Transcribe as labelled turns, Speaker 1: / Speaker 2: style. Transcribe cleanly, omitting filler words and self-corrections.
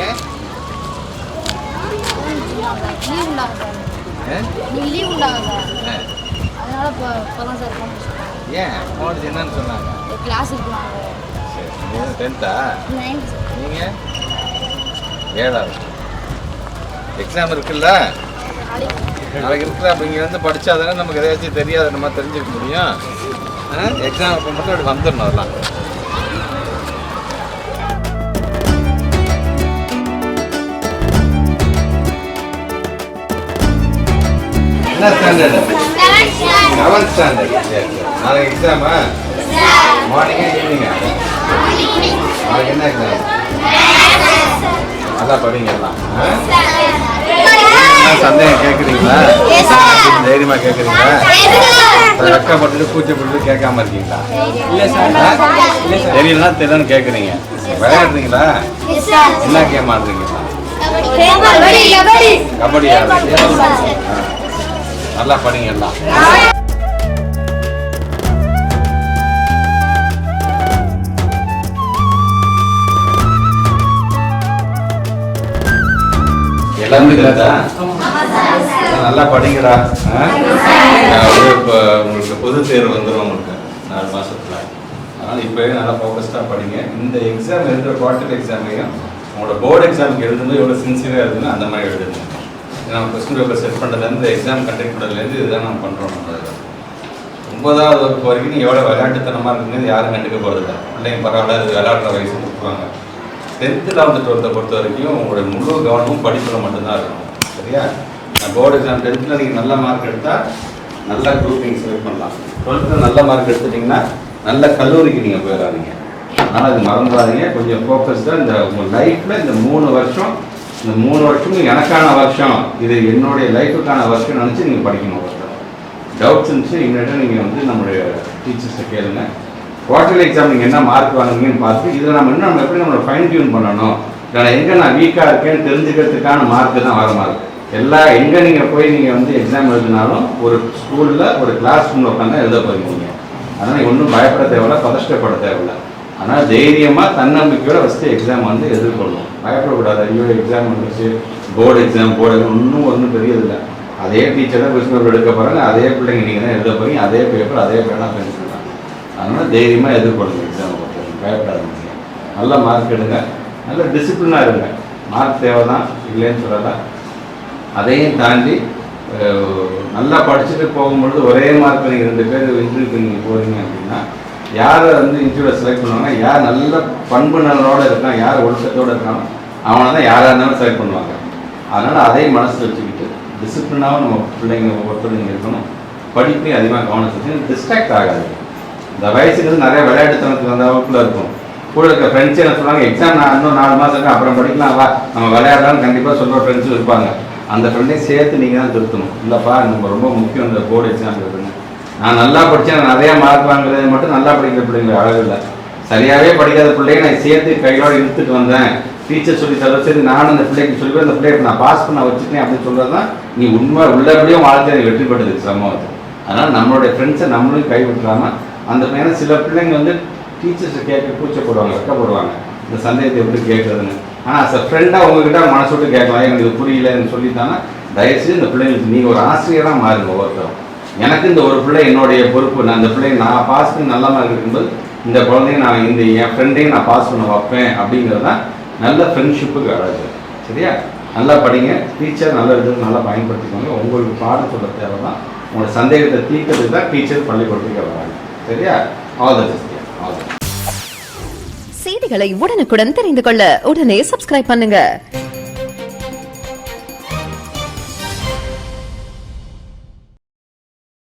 Speaker 1: ஏன்
Speaker 2: லீவ் உண்டாங்க அதனால இப்போதான் சார்
Speaker 1: ஏன் போனது என்னன்னு சொன்னாங்க
Speaker 2: கிளாஸ் இருக்குவாங்க.
Speaker 1: சரி 10th நீங்கள் 7வது எக்ஸாம் இருக்குல்ல நாளைக்கு இருக்குல்ல. அப்போ இங்கே வந்து படித்தா தானே நமக்கு எதாச்சும் தெரியாத நம்ம தெரிஞ்சுக்க முடியும். எக்ஸாம் அப்போ மட்டும் அப்படி வந்துடணும் அதெல்லாம். என்ன ஸ்டாண்டர்டு? 7th standard. சரி நாளைக்கு எக்ஸாமா? மார்னிங்கா ஈவினிங்கா? நாளைக்கு என்ன எக்ஸாம்? நல்லா படிங்க எல்லாம். சந்தேகம் கேட்குறீங்களா? தைரியமாக கேட்குறீங்களா? வெக்கப்பட்டு கூச்சப்பட்டு கேட்காம இருக்கீங்களா? இல்லை சார் தெரியலன்னா தெரியலன்னு கேட்குறீங்க. விளையாடுறீங்களா? என்ன கேம் ஆடுறீங்களா? கபடி ஆடுறீங்க. நல்லா படிங்க எல்லாம். எல்லாமே தெரியுதா? நல்லா படிங்கடா. இப்போ உங்களுக்கு பொது தேர்வு வந்துடும் உங்களுக்கு 4 மாதத்தில். அதனால் இப்போவே நல்லா ஃபோக்கஸ்டாக படிங்க. இந்த எக்ஸாம் எழுதுகிற குவார்டர்லி எக்ஸாமையும் உங்களோட போர்டு எக்ஸாமுக்கு எழுதும்போது எவ்வளோ சின்சியராக எழுதுங்க அந்த மாதிரி எழுதுங்க. நம்ம கொஸ்டின் பேப்பர் செட் பண்ணுறதுலேருந்து எக்ஸாம் கண்டக்ட் பண்ணுறதுலேருந்து இதுதான் நம்ம பண்ணுறோம். நம்ம 9வது வகுப்பு வரைக்கும் நீங்கள் எவ்வளோ விளையாட்டுத்தனமாக இருக்குன்னு யாரும் கண்டுக்க போகிறதில்ல. பிள்ளைங்க பரவாயில்ல இது விளையாடுற வயசு கொடுத்துருவாங்க. 10th 11th 12th பொறுத்த வரைக்கும் உங்களுடைய முழு கவனமும் படிப்பில் மட்டும்தான் இருக்கும். சரியா? போர்டு எக்ஸாம் 10th நீங்கள் நல்ல மார்க் எடுத்தால் நல்ல குரூப் நீங்கள் செலக்ட் பண்ணலாம். 12th நல்ல மார்க் எடுத்துட்டிங்கன்னா நல்ல கல்லூரிக்கு நீங்கள் போயிடாதீங்க. அதனால் அது மறந்துடாதீங்க. கொஞ்சம் ஃபோக்கஸ்டாக இந்த உங்கள் லைஃப்பில் இந்த 3 வருஷமும் எனக்கான வருஷம், இது என்னுடைய லைஃபுக்கான வருஷம் நினச்சி நீங்கள் படிக்கணும். டவுட்ஸ் இருந்துச்சு இமீடியட்டாக நீங்கள் வந்து நம்மளுடைய டீச்சர்ஸை கேளுங்க. குவார்டர்லி எக்ஸாம் நீங்கள் என்ன மார்க் வாங்குங்கன்னு பார்த்து இதில் நம்ம எப்படி நம்மளை ஃபைன் டியூன் பண்ணணும், இல்லை எங்கே நான் வீக்காக இருக்கேன்னு தெரிஞ்சுக்கிறதுக்கான மார்க்கு தான் வர மார்க். எங்கே நீங்கள் போய் நீங்கள் வந்து எக்ஸாம் எழுதினாலும் ஒரு ஸ்கூலில் ஒரு கிளாஸ் ரூமில் உட்காந்து எழுத போகிறீங்க. அதனால் நீங்கள் ஒன்றும் பயப்பட தேவையில்லை, பதஷ்டப்பட தேவையில்லை. ஆனால் தைரியமாக தன்னம்பிக்கையோட ஃபஸ்ட்டு எக்ஸாம் வந்து எதிர்கொள்ளணும். பயப்படக்கூடாது. ஐயோ எக்ஸாம் வந்துச்சு, போர்டு எக்ஸாம் ஒன்றும் பெரியதில்லை. அதே டீச்சர் தான் கொஸ்டின் பேப்பர் எடுக்க போகிறாங்க, அதே பிள்ளைங்க நீங்கள் தான் எழுத போகிறீங்க, அதே பேப்பர் அதே பேனா பென்சில் தான். அதனால் தைரியமாக எதிர்கொள்ளுங்க எக்ஸாமை பொறுத்தவரைக்கும். பயப்படாதீங்க. நல்ல மார்க் எடுங்க, நல்ல டிசிப்ளினாக இருங்க. மார்க் தேவை தான், இல்லைன்னு சொல்லலாம். அதையும் தாண்டி நல்லா படிச்சுட்டு போகும்பொழுது ஒரே மார்க் நீங்கள் 2 பேர் இன்டர்வியூக்கு நீங்கள் போகிறீங்க அப்படின்னா யாரை வந்து இன்டர்வியூவில் செலக்ட் பண்ணுவாங்க, யார் நல்ல பண்பு நலனோடு இருக்கான், யார் ஒழுக்கத்தோடு இருக்கானோ அவனை தான் யாராக இருந்தாலும் செலக்ட் பண்ணுவாங்க. அதனால் அதையும் மனசில் வச்சுக்கிட்டு டிசிப்ளினாகவும் நம்ம பிள்ளைங்க ஒவ்வொருத்தரும் நீங்கள் இருக்கணும். படிப்பையும் அதிகமாக கவனம் செஞ்சு டிஸ்ட்ராக்ட் ஆகாது. இந்த வயசுக்கு நிறைய விளையாட்டுத்தனத்துக்கு அந்த வகுப்பில் இருக்கும். கூட இருக்க ஃப்ரெண்ட்ஸ் என்ன சொல்லுவாங்க, எக்ஸாம் நான் இன்னும் 4 மாதம் இருக்கு அப்புறம் படிக்கலாம் வா நம்ம விளையாடலாம்னு கண்டிப்பாக சொல்கிற ஃப்ரெண்ட்ஸும் இருப்பாங்க. அந்த ஃப்ரெண்டையும் சேர்த்து நீங்கள் தான் திருத்தணும். இல்லைப்பா நம்ம ரொம்ப முக்கியம் இந்த போர்டு எக்ஸாம் இருக்குங்க, நான் நல்லா படித்தேன் நான் நிறையா மார்க் வாங்குறது மட்டும் நல்லா படிக்கிற பிள்ளைங்க அழகு இல்லை. சரியாகவே படிக்காத பிள்ளைங்க நான் சேர்த்து கையோடு இழுத்துட்டு வந்தேன், டீச்சர் சொல்லி தர சரி நானும் அந்த பிள்ளைக்கு சொல்லி அந்த பிள்ளையை நான் பாஸ் பண்ண வச்சுட்டேன் அப்படின்னு சொல்கிறது தான் நீ உண்மை உள்ளபடியும் வாழ்க்கையை வெற்றி பெற்றது சமூகத்தை. அதனால் நம்மளுடைய ஃப்ரெண்ட்ஸை நம்மளும் கைவிட்டுறாமல் அந்த பையனை சில பிள்ளைங்க வந்து டீச்சர்ஸை கேட்க கூச்சப்படுவாங்க, வெக்கப்படுவாங்க இந்த சந்தேகத்தை எப்படி கேட்குறதுன்னு. ஆனால் சார் ஃப்ரெண்டாக உங்ககிட்ட மனசு விட்டு கேட்கலாம், எனக்கு இது புரியலன்னு சொல்லித்தானே தயவுசெய்து இந்த பிள்ளைங்களுக்கு நீங்கள் ஒரு ஆசிரியராக மாறுங்க. ஒவ்வொருத்தரும் எனக்கு இந்த ஒரு பிள்ளை என்னுடைய பொறுப்பு, நான் இந்த பிள்ளைங்க நான் பாஸ் பண்ணி நல்ல மார்க் இருக்கும்போது இந்த குழந்தைங்க நான் என் ஃப்ரெண்டையும் நான் பாஸ் பண்ண வைப்பேன் அப்படிங்கிறது தான் நல்ல ஃப்ரெண்ட்ஷிப்புக்கு அழகு. சரியா? நல்லா படிங்க, டீச்சர் நல்ல இது நல்லா பயன்படுத்திக்கோங்க. உங்களுக்கு பாடம் சொல்ல தேவை தான், உங்களோட சந்தேகத்தை தீர்க்கிறதுக்கு தான் டீச்சர் பள்ளிக்கூடத்துக்கு வராங்க. சரியா? All the best.
Speaker 3: செய்திகளை உடனுக்குடன் தெரிந்து கொள்ள உடனே சப்ஸ்கிரைப் பண்ணுங்க.